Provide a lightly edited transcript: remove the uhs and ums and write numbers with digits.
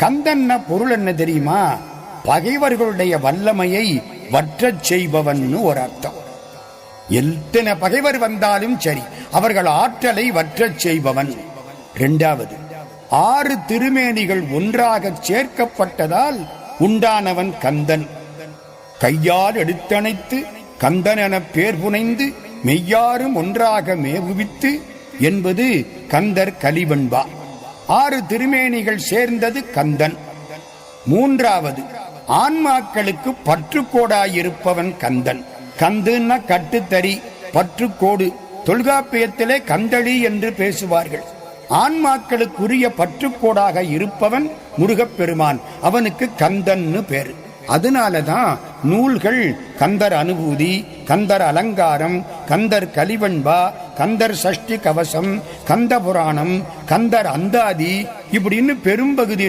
கந்தன்ன பொருள் என்ன தெரியுமா? பகைவர்களுடைய வல்லமையை வற்றச் செய்பவன் ஒரு அர்த்தம். எத்தனை பகைவர் வந்தாலும் சரி, அவர்கள் ஆற்றலை வற்றச் செய்பவன். இரண்டாவது, 6 திருமேனிகள் ஒன்றாக சேர்க்கப்பட்டதால் உண்டானவன் கந்தன். கையால் எடுத்தணைத்து கந்தன் என பேர் புனைந்து மெய்யாரும் ஒன்றாக மேவுவித்து என்பது கந்தர் கலிவெண்பா. 6 திருமேனிகள் சேர்ந்தது கந்தன். மூன்றாவது, ஆன்மாக்களுக்கு பற்றுக்கோடாயிருப்பவன் கந்தன். கந்துன்னா கட்டுத்தறி, பற்றுக்கோடு. தொல்காப்பியத்திலே கந்தளி என்று பேசுவார்கள். ஆன்மாக்களுக்குரிய பற்றுக்கோடாக இருப்பவன் முருகப்பெருமான். அவனுக்கு கந்தன்னு பேரு. அதனாலதான் நூல்கள் கந்தர் அனுபூதி, கந்தர் அலங்காரம், கந்தர் கலிவெண்பா, கந்தர் சஷ்டி கவசம், கந்த புராணம், கந்தர் அந்தாதி இப்படின்னு பெரும்பகுதி